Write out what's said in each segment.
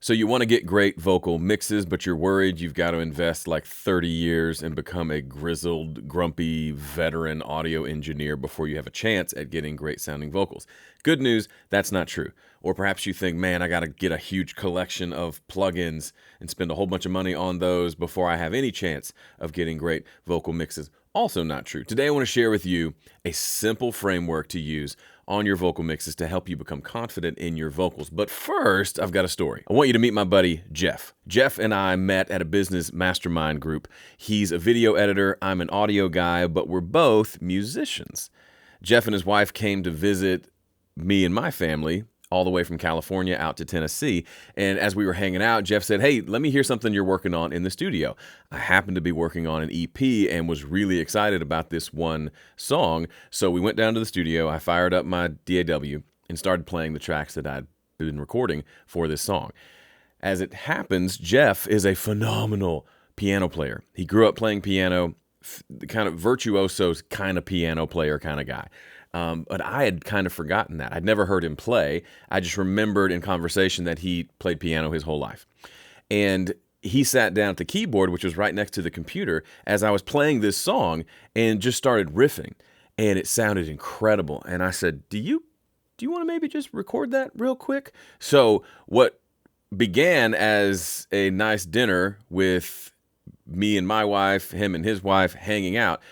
So you want to get great vocal mixes, but you're worried you've got to invest like 30 years and become a grizzled, grumpy, veteran audio engineer before you have a chance at getting great sounding vocals. Good news, that's not true. Or perhaps you think, man, I got to get a huge collection of plugins and spend a whole bunch of money on those before I have any chance of getting great vocal mixes. Also not true. Today I want to share with you a simple framework to use on your vocal mixes to help you become confident in your vocals. But first, I've got a story. I want you to meet my buddy, Jeff. Jeff and I met at a business mastermind group. He's a video editor, I'm an audio guy, but we're both musicians. Jeff and his wife came to visit me and my family all the way from California out to Tennessee. And as we were hanging out, Jeff said, hey, let me hear something you're working on in the studio. I happened to be working on an EP and was really excited about this one song. So we went down to the studio, I fired up my DAW and started playing the tracks that I'd been recording for this song. As it happens, Jeff is a phenomenal piano player. He grew up playing piano, kind of virtuoso kind of piano player kind of guy. But I had kind of forgotten that. I'd never heard him play. I just remembered in conversation that he played piano his whole life. And he sat down at the keyboard, which was right next to the computer, as I was playing this song and just started riffing. And it sounded incredible. And I said, do you want to maybe just record that real quick? So what began as a nice dinner with me and my wife, him and his wife hanging out,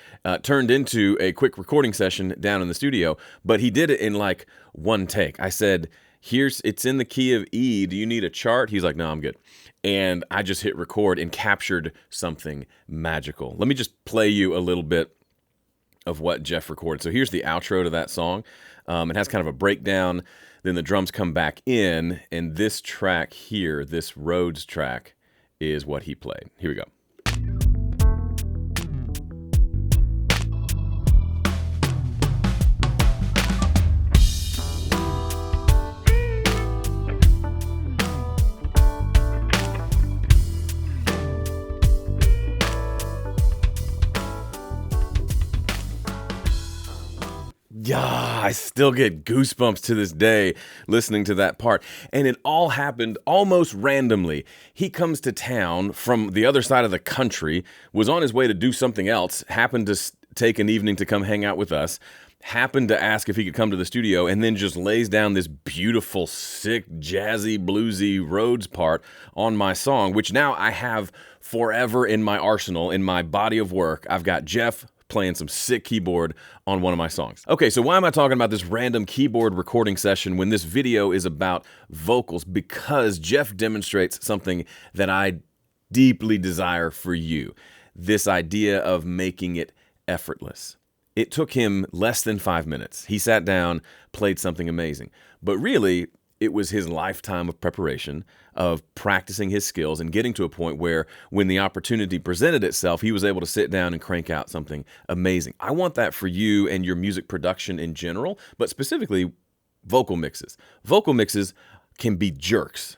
turned into a quick recording session down in the studio, but he did it in like one take. I said, it's in the key of E. Do you need a chart? He's like, no, I'm good. And I just hit record and captured something magical. Let me just play you a little bit of what Jeff recorded. So here's the outro to that song. It has kind of a breakdown. Then the drums come back in, and this track here, this Rhodes track, is what he played. Here we go. Yeah, I still get goosebumps to this day listening to that part. And it all happened almost randomly. He comes to town from the other side of the country, was on his way to do something else, happened to take an evening to come hang out with us, happened to ask if he could come to the studio, and then just lays down this beautiful, sick, jazzy, bluesy Rhodes part on my song, which now I have forever in my arsenal, in my body of work. I've got Jeff playing some sick keyboard on one of my songs. Okay, so why am I talking about this random keyboard recording session when this video is about vocals? Because Jeff demonstrates something that I deeply desire for you. This idea of making it effortless. It took him less than 5 minutes. He sat down, played something amazing. But really, it was his lifetime of preparation, of practicing his skills and getting to a point where when the opportunity presented itself, he was able to sit down and crank out something amazing. I want that for you and your music production in general, but specifically vocal mixes. Vocal mixes can be jerks.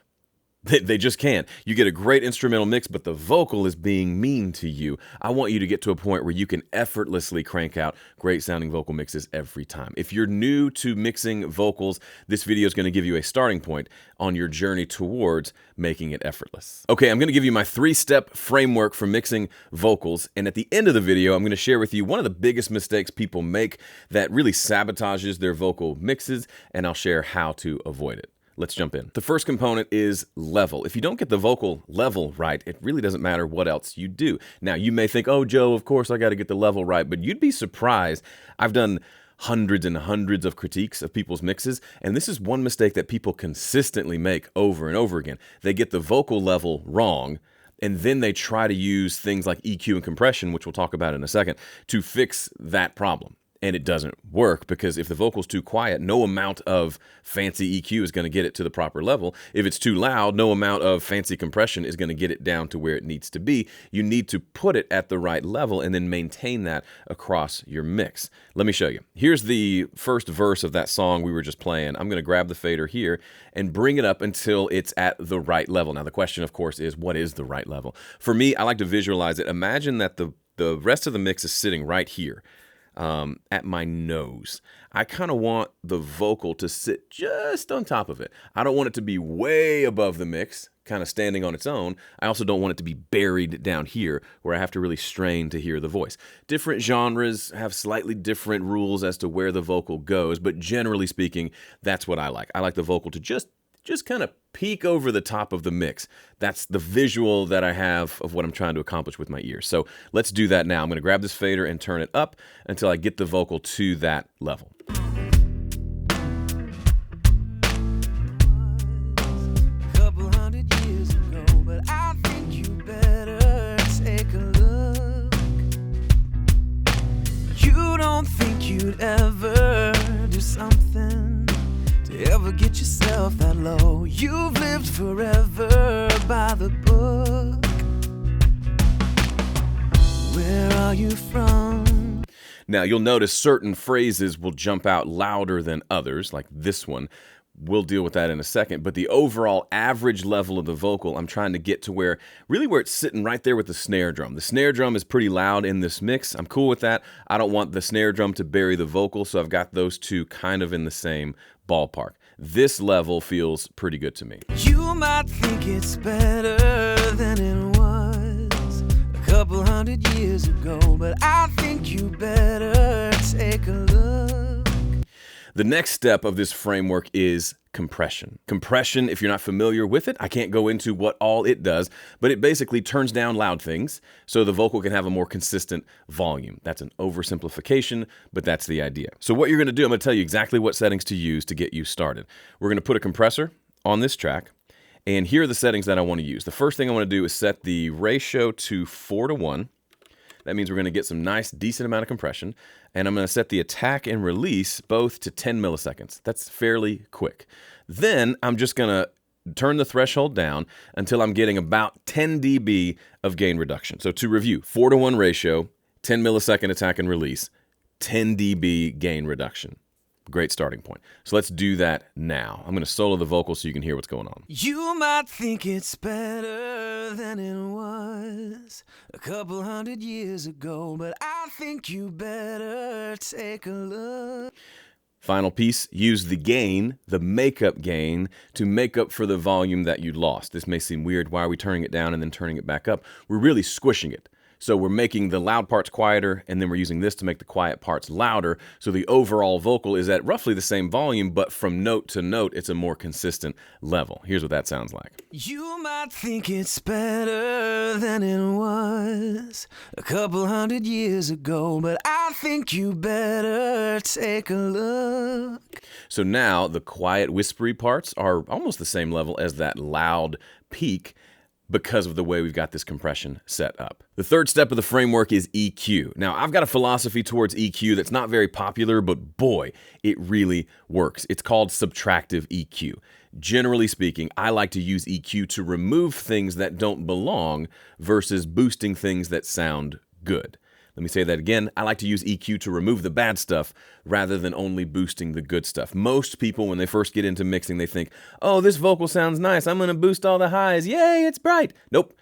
They just can. You get a great instrumental mix, but the vocal is being mean to you. I want you to get to a point where you can effortlessly crank out great sounding vocal mixes every time. If you're new to mixing vocals, this video is going to give you a starting point on your journey towards making it effortless. Okay, I'm going to give you my 3-step framework for mixing vocals, and at the end of the video, I'm going to share with you one of the biggest mistakes people make that really sabotages their vocal mixes, and I'll share how to avoid it. Let's jump in. The first component is level. If you don't get the vocal level right, it really doesn't matter what else you do. Now, you may think, oh, Joe, of course I got to get the level right, but you'd be surprised. I've done hundreds and hundreds of critiques of people's mixes, and this is one mistake that people consistently make over and over again. They get the vocal level wrong, and then they try to use things like EQ and compression, which we'll talk about in a second, to fix that problem. And it doesn't work because if the vocal's too quiet, no amount of fancy EQ is going to get it to the proper level. If it's too loud, no amount of fancy compression is going to get it down to where it needs to be. You need to put it at the right level and then maintain that across your mix. Let me show you. Here's the first verse of that song we were just playing. I'm going to grab the fader here and bring it up until it's at the right level. Now, the question, of course, is what is the right level? For me, I like to visualize it. Imagine that the rest of the mix is sitting right here. At my nose. I kind of want the vocal to sit just on top of it. I don't want it to be way above the mix kind of standing on its own, I also don't want it to be buried down here where I have to really strain to hear the voice. Different genres have slightly different rules as to where the vocal goes, but generally speaking, that's what I like. I like the vocal to just kind of peek over the top of the mix. That's the visual that I have of what I'm trying to accomplish with my ears. So let's do that now. I'm going to grab this fader and turn it up until I get the vocal to that level. You'd ever do something to ever get yourself that low. You've lived forever by the book. Where are you from? Now you'll notice certain phrases will jump out louder than others, like this one. We'll deal with that in a second, but the overall average level of the vocal, I'm trying to get to where it's sitting right there with the snare drum. The snare drum is pretty loud in this mix. I'm cool with that. I don't want the snare drum to bury the vocal, so I've got those two kind of in the same ballpark. This level feels pretty good to me. You might think it's better than it was a couple 100 years ago, but I think you better take a look. The next step of this framework is compression. Compression, if you're not familiar with it, I can't go into what all it does, but it basically turns down loud things so the vocal can have a more consistent volume. That's an oversimplification, but that's the idea. So what you're going to do, I'm going to tell you exactly what settings to use to get you started. We're going to put a compressor on this track, and here are the settings that I want to use. The first thing I want to do is set the ratio to 4:1. That means we're going to get some nice, decent amount of compression. And I'm going to set the attack and release both to 10 milliseconds. That's fairly quick. Then I'm just going to turn the threshold down until I'm getting about 10 dB of gain reduction. So to review, 4:1 ratio, 10 millisecond attack and release, 10 dB gain reduction. Great starting point. So let's do that now. I'm going to solo the vocal so you can hear what's going on. You might think it's better than it was a couple 100 years ago, but I think you better take a look. Final piece, use the gain, the makeup gain, to make up for the volume that you lost. This may seem weird. Why are we turning it down and then turning it back up? We're really squishing it. So we're making the loud parts quieter, and then we're using this to make the quiet parts louder. So the overall vocal is at roughly the same volume, but from note to note, it's a more consistent level. Here's what that sounds like. You might think it's better than it was a couple 100 years ago, but I think you better take a look. So now the quiet, whispery parts are almost the same level as that loud peak, because of the way we've got this compression set up. The third step of the framework is EQ. Now, I've got a philosophy towards EQ that's not very popular, but boy, it really works. It's called subtractive EQ. Generally speaking, I like to use EQ to remove things that don't belong versus boosting things that sound good. Let me say that again. I like to use EQ to remove the bad stuff rather than only boosting the good stuff. Most people, when they first get into mixing, they think, oh, this vocal sounds nice. I'm going to boost all the highs. Yay, it's bright. Nope.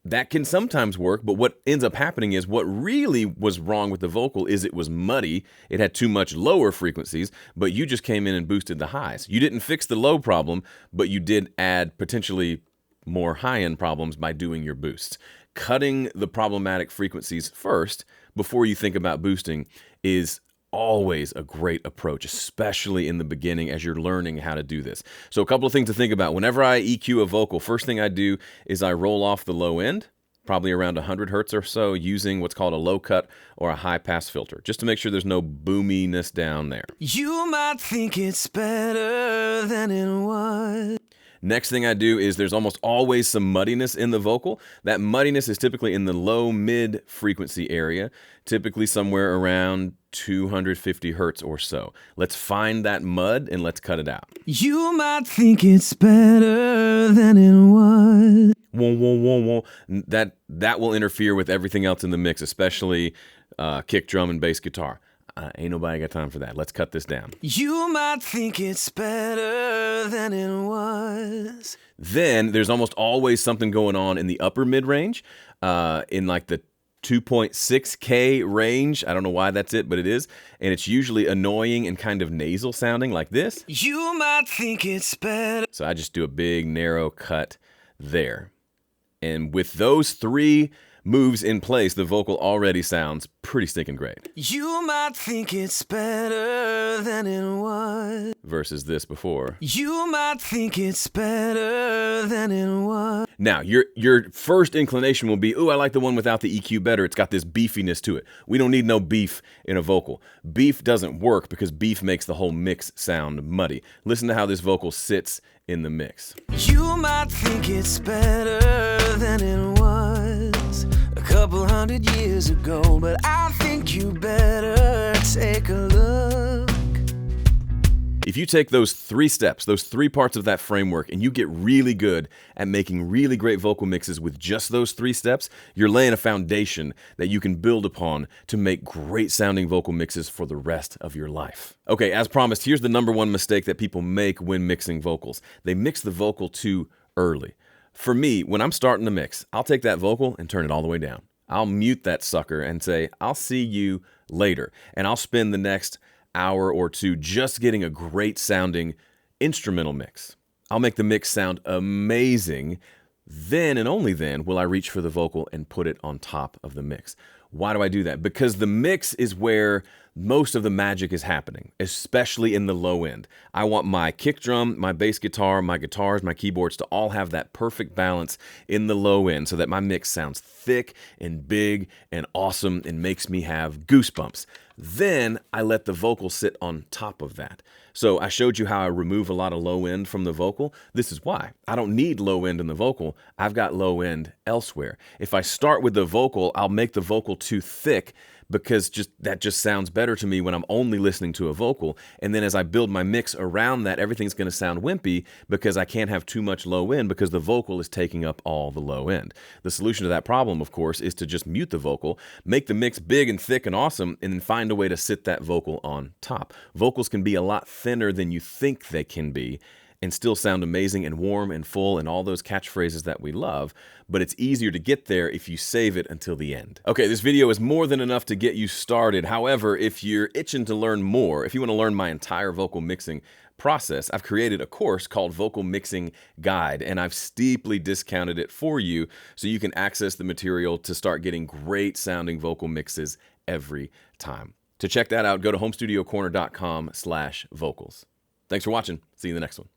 That can sometimes work, but what ends up happening is what really was wrong with the vocal is it was muddy. It had too much lower frequencies, but you just came in and boosted the highs. You didn't fix the low problem, but you did add potentially more high-end problems by doing your boosts. Cutting the problematic frequencies first before you think about boosting is always a great approach, especially in the beginning as you're learning how to do this. So a couple of things to think about. Whenever I EQ a vocal, first thing I do is I roll off the low end, probably around 100 hertz or so, using what's called a low cut or a high pass filter, just to make sure there's no boominess down there. You might think it's better than it was. Next thing I do is there's almost always some muddiness in the vocal. That muddiness is typically in the low mid frequency area, typically somewhere around 250 hertz or so. Let's find that mud and let's cut it out. You might think it's better than it was. Whoa, whoa, whoa, whoa. That will interfere with everything else in the mix, especially kick drum and bass guitar. Ain't nobody got time for that. Let's cut this down. You might think it's better than it was. Then there's almost always something going on in the upper mid-range, in like the 2.6K range. I don't know why that's it, but it is. And it's usually annoying and kind of nasal sounding like this. You might think it's better. So I just do a big narrow cut there. And with those 3 moves in place, the vocal already sounds pretty stinking great. You might think it's better than it was. Versus this before. You might think it's better than it was. Now, your first inclination will be, ooh, I like the one without the EQ better. It's got this beefiness to it. We don't need no beef in a vocal. Beef doesn't work because beef makes the whole mix sound muddy. Listen to how this vocal sits in the mix. You might think it's better than it was a couple hundred years ago, but I think you better take a look. If you take those 3 steps, those 3 parts of that framework, and you get really good at making really great vocal mixes with just those 3 steps, you're laying a foundation that you can build upon to make great sounding vocal mixes for the rest of your life. Okay, as promised, here's the number 1 mistake that people make when mixing vocals. They mix the vocal too early. For me, when I'm starting to mix, I'll take that vocal and turn it all the way down. I'll mute that sucker and say, I'll see you later. And I'll spend the next hour or 2 just getting a great sounding instrumental mix. I'll make the mix sound amazing. Then and only then will I reach for the vocal and put it on top of the mix. Why do I do that? Because the mix is where most of the magic is happening, especially in the low end. I want my kick drum, my bass guitar, my guitars, my keyboards to all have that perfect balance in the low end so that my mix sounds thick and big and awesome and makes me have goosebumps. Then I let the vocal sit on top of that. So I showed you how I remove a lot of low end from the vocal. This is why. I don't need low end in the vocal. I've got low end elsewhere. If I start with the vocal, I'll make the vocal too thick because that just sounds better to me when I'm only listening to a vocal. And then as I build my mix around that, everything's going to sound wimpy because I can't have too much low end because the vocal is taking up all the low end. The solution to that problem, of course, is to just mute the vocal, make the mix big and thick and awesome, and then find a way to sit that vocal on top. Vocals can be a lot thinner than you think they can be and still sound amazing and warm and full and all those catchphrases that we love, but it's easier to get there if you save it until the end. Okay, this video is more than enough to get you started. However, if you're itching to learn more, if you want to learn my entire vocal mixing process, I've created a course called Vocal Mixing Guide, and I've steeply discounted it for you so you can access the material to start getting great sounding vocal mixes every time. To check that out, go to homestudiocorner.com/vocals. Thanks for watching. See you in the next one.